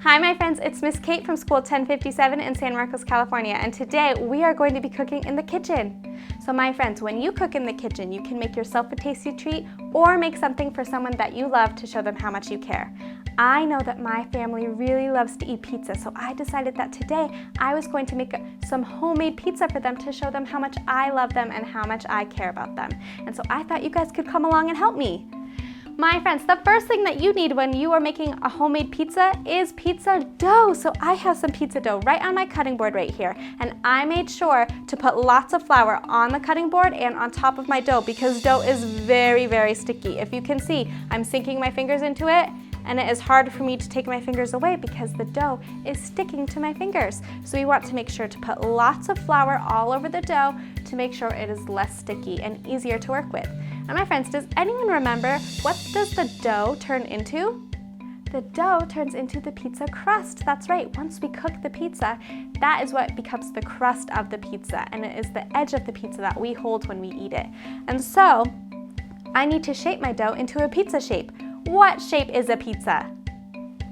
Hi my friends, it's Miss Kate from School 1057 in San Marcos, California, and today we are going to be cooking in the kitchen. So my friends, when you cook in the kitchen, you can make yourself a tasty treat or make something for someone that you love to show them how much you care. I know that my family really loves to eat pizza, so I decided that today I was going to make some homemade pizza for them to show them how much I love them and how much I care about them. And so I thought you guys could come along and help me. My friends, the first thing that you need when you are making a homemade pizza is pizza dough. So I have some pizza dough right on my cutting board right here. And I made sure to put lots of flour on the cutting board and on top of my dough because dough is very, very sticky. If you can see, I'm sinking my fingers into it and it is hard for me to take my fingers away because the dough is sticking to my fingers. So we want to make sure to put lots of flour all over the dough to make sure it is less sticky and easier to work with. And my friends, does anyone remember what does the dough turn into? The dough turns into the pizza crust. That's right, once we cook the pizza, that is what becomes the crust of the pizza, and it is the edge of the pizza that we hold when we eat it. And so, I need to shape my dough into a pizza shape. What shape is a pizza?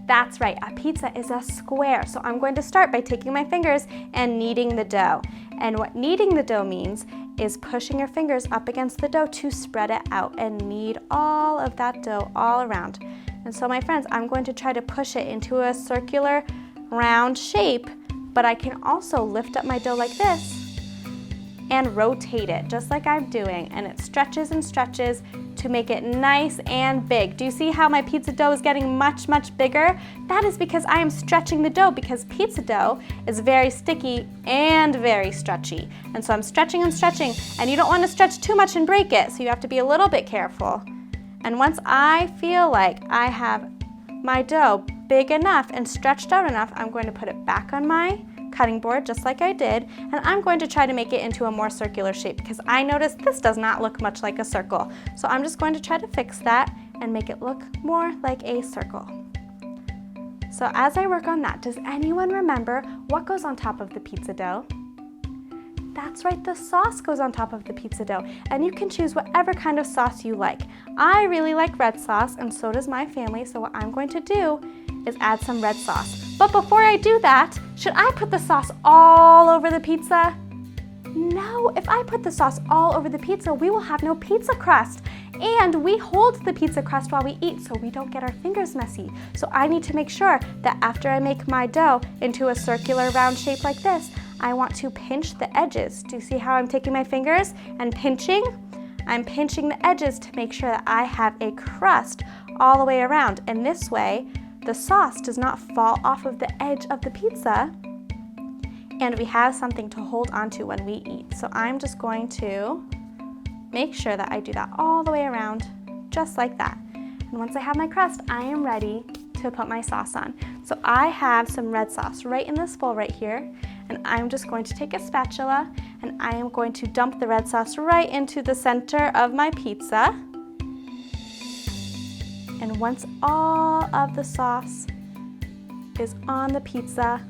That's right, a pizza is a square. So I'm going to start by taking my fingers and kneading the dough. And what kneading the dough means is pushing your fingers up against the dough to spread it out and knead all of that dough all around. And so my friends, I'm going to try to push it into a circular round shape, but I can also lift up my dough like this and rotate it just like I'm doing, and it stretches and stretches to make it nice and big. Do you see how my pizza dough is getting much, much bigger? That is because I am stretching the dough, because pizza dough is very sticky and very stretchy. And so I'm stretching and stretching, and you don't want to stretch too much and break it, so you have to be a little bit careful. And once I feel like I have my dough big enough and stretched out enough, I'm going to put it back on my cutting board just like I did, and I'm going to try to make it into a more circular shape because I noticed this does not look much like a circle. So I'm just going to try to fix that and make it look more like a circle. So as I work on that, does anyone remember what goes on top of the pizza dough? That's right, the sauce goes on top of the pizza dough, and you can choose whatever kind of sauce you like. I really like red sauce, and so does my family, so what I'm going to do is add some red sauce. But before I do that, should I put the sauce all over the pizza? No, if I put the sauce all over the pizza, we will have no pizza crust. And we hold the pizza crust while we eat so we don't get our fingers messy. So I need to make sure that after I make my dough into a circular round shape like this, I want to pinch the edges. Do you see how I'm taking my fingers and pinching? I'm pinching the edges to make sure that I have a crust all the way around. And this way, the sauce does not fall off of the edge of the pizza, and we have something to hold onto when we eat. So I'm just going to make sure that I do that all the way around, just like that. And once I have my crust, I am ready to put my sauce on. So I have some red sauce right in this bowl right here, and I'm just going to take a spatula and I am going to dump the red sauce right into the center of my pizza. And once all of the sauce is on the pizza,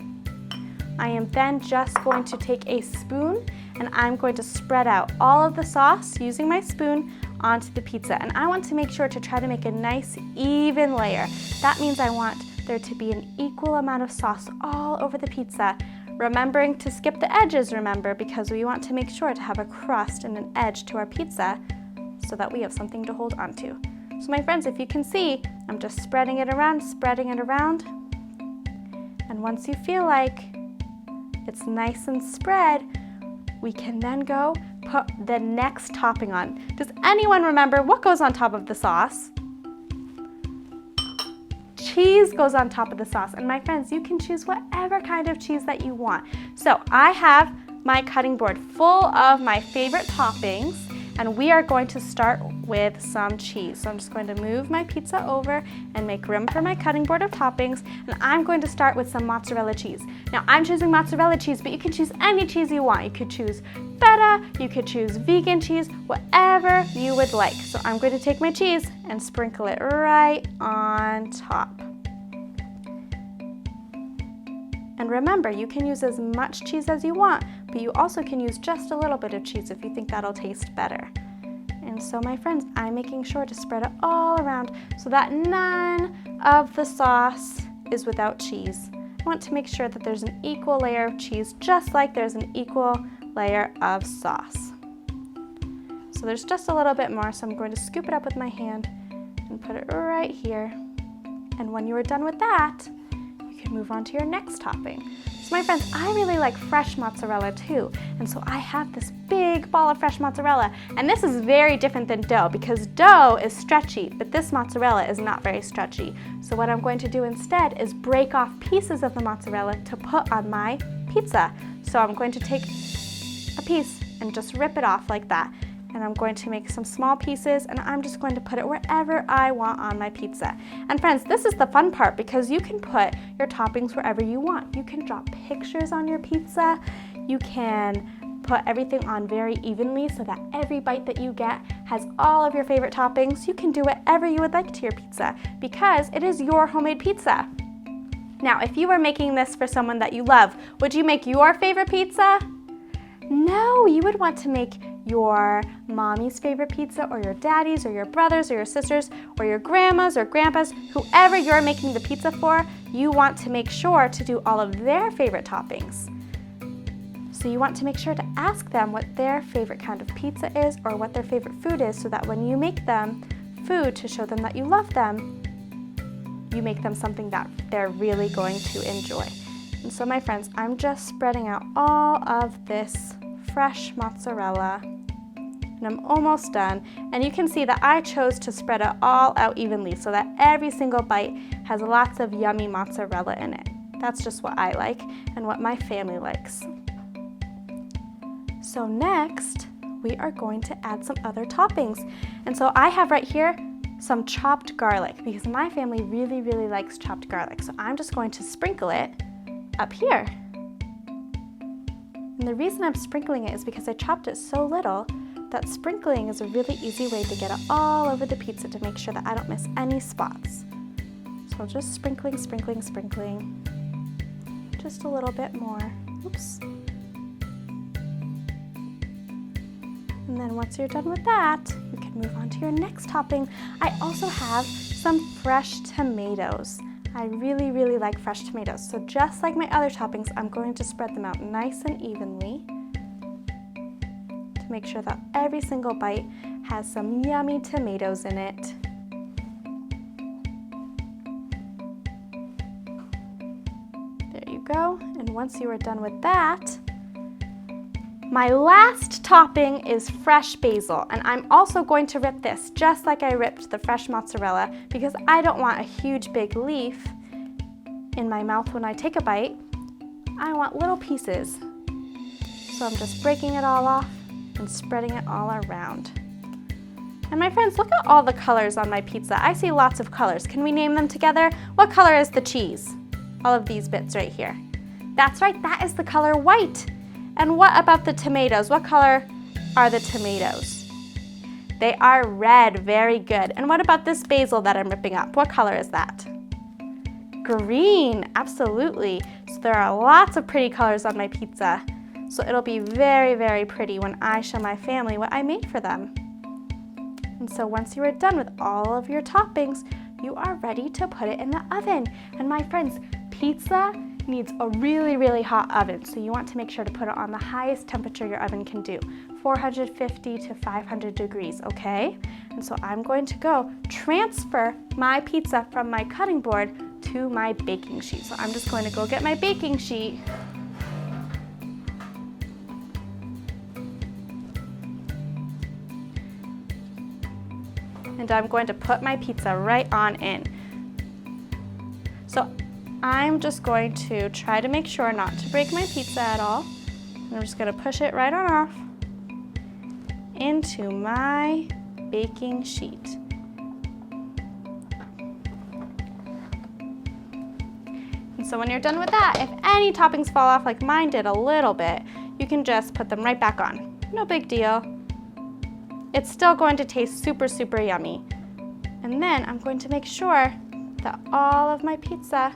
I am then just going to take a spoon and I'm going to spread out all of the sauce using my spoon onto the pizza. And I want to make sure to try to make a nice even layer. That means I want there to be an equal amount of sauce all over the pizza. Remembering to skip the edges, remember, because we want to make sure to have a crust and an edge to our pizza so that we have something to hold onto. So my friends, if you can see, I'm just spreading it around. And once you feel like it's nice and spread, we can then go put the next topping on. Does anyone remember what goes on top of the sauce? Cheese goes on top of the sauce. And my friends, you can choose whatever kind of cheese that you want. So I have my cutting board full of my favorite toppings, and we are going to start with some cheese. So I'm just going to move my pizza over and make room for my cutting board of toppings, and I'm going to start with some mozzarella cheese. Now I'm choosing mozzarella cheese, but you can choose any cheese you want. You could choose feta, you could choose vegan cheese, whatever you would like. So I'm going to take my cheese and sprinkle it right on top. And remember, you can use as much cheese as you want, but you also can use just a little bit of cheese if you think that'll taste better. And so my friends, I'm making sure to spread it all around so that none of the sauce is without cheese. I want to make sure that there's an equal layer of cheese, just like there's an equal layer of sauce. So there's just a little bit more, so I'm going to scoop it up with my hand and put it right here. And when you are done with that, you can move on to your next topping. So my friends, I really like fresh mozzarella too, and so I have this big ball of fresh mozzarella, and this is very different than dough because dough is stretchy, but this mozzarella is not very stretchy. So what I'm going to do instead is break off pieces of the mozzarella to put on my pizza. So I'm going to take a piece and just rip it off like that. And I'm going to make some small pieces, and I'm just going to put it wherever I want on my pizza. And friends, this is the fun part because you can put your toppings wherever you want. You can draw pictures on your pizza. You can put everything on very evenly so that every bite that you get has all of your favorite toppings. You can do whatever you would like to your pizza because it is your homemade pizza. Now, if you were making this for someone that you love, would you make your favorite pizza? No, you would want to make your mommy's favorite pizza, or your daddy's, or your brothers, or your sisters, or your grandma's or grandpa's, whoever you're making the pizza for, you want to make sure to do all of their favorite toppings. So you want to make sure to ask them what their favorite kind of pizza is or what their favorite food is so that when you make them food to show them that you love them, you make them something that they're really going to enjoy. And so my friends, I'm just spreading out all of this fresh mozzarella, and I'm almost done. And you can see that I chose to spread it all out evenly so that every single bite has lots of yummy mozzarella in it. That's just what I like and what my family likes. So next, we are going to add some other toppings. And so I have right here some chopped garlic because my family really, really likes chopped garlic. So I'm just going to sprinkle it up here. And the reason I'm sprinkling it is because I chopped it so little that sprinkling is a really easy way to get it all over the pizza to make sure that I don't miss any spots. So just sprinkling, sprinkling, sprinkling. Just a little bit more. Oops. And then once you're done with that, you can move on to your next topping. I also have some fresh tomatoes. I really, really like fresh tomatoes. So just like my other toppings, I'm going to spread them out nice and evenly to make sure that every single bite has some yummy tomatoes in it. There you go. And once you are done with that, my last topping is fresh basil, and I'm also going to rip this just like I ripped the fresh mozzarella because I don't want a huge big leaf in my mouth when I take a bite. I want little pieces. So I'm just breaking it all off and spreading it all around. And my friends, look at all the colors on my pizza. I see lots of colors. Can we name them together? What color is the cheese? All of these bits right here. That's right, that is the color white. And what about the tomatoes? What color are the tomatoes? They are red, very good. And what about this basil that I'm ripping up? What color is that? Green, absolutely. So there are lots of pretty colors on my pizza. So it'll be very, very pretty when I show my family what I made for them. And so once you are done with all of your toppings, you are ready to put it in the oven. And my friends, pizza needs a really, really hot oven, so you want to make sure to put it on the highest temperature your oven can do, 450 to 500 degrees, okay? And so I'm going to go transfer my pizza from my cutting board to my baking sheet. So I'm just going to go get my baking sheet. And I'm going to put my pizza right on in. So I'm just going to try to make sure not to break my pizza at all. I'm just going to push it right on off into my baking sheet. And so when you're done with that, if any toppings fall off like mine did a little bit, you can just put them right back on. No big deal. It's still going to taste super, super yummy. And then I'm going to make sure that all of my pizza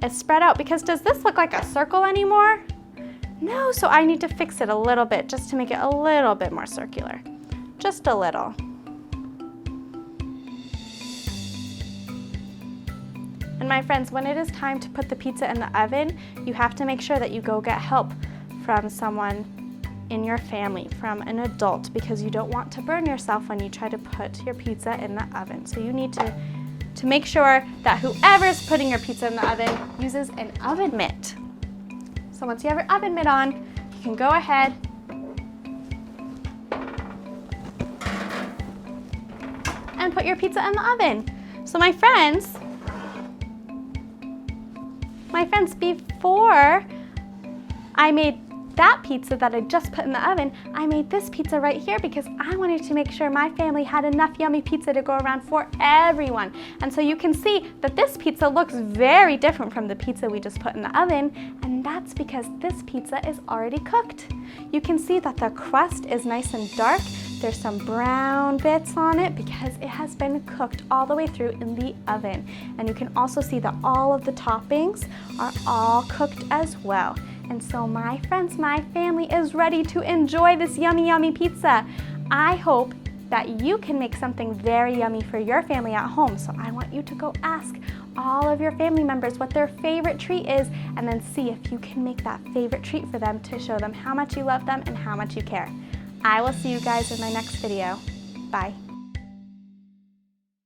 is spread out, because does this look like a circle anymore? No, so I need to fix it a little bit just to make it a little bit more circular. Just a little. And my friends, when it is time to put the pizza in the oven, you have to make sure that you go get help from someone in your family, from an adult, because you don't want to burn yourself when you try to put your pizza in the oven. So you need to make sure that whoever's putting your pizza in the oven uses an oven mitt. So once you have your oven mitt on, you can go ahead and put your pizza in the oven. So my friends, before I made that pizza that I just put in the oven, I made this pizza right here because I wanted to make sure my family had enough yummy pizza to go around for everyone. And so you can see that this pizza looks very different from the pizza we just put in the oven, and that's because this pizza is already cooked. You can see that the crust is nice and dark. There's some brown bits on it because it has been cooked all the way through in the oven. And you can also see that all of the toppings are all cooked as well. And so my friends, my family is ready to enjoy this yummy, yummy pizza. I hope that you can make something very yummy for your family at home. So I want you to go ask all of your family members what their favorite treat is, and then see if you can make that favorite treat for them to show them how much you love them and how much you care. I will see you guys in my next video. Bye.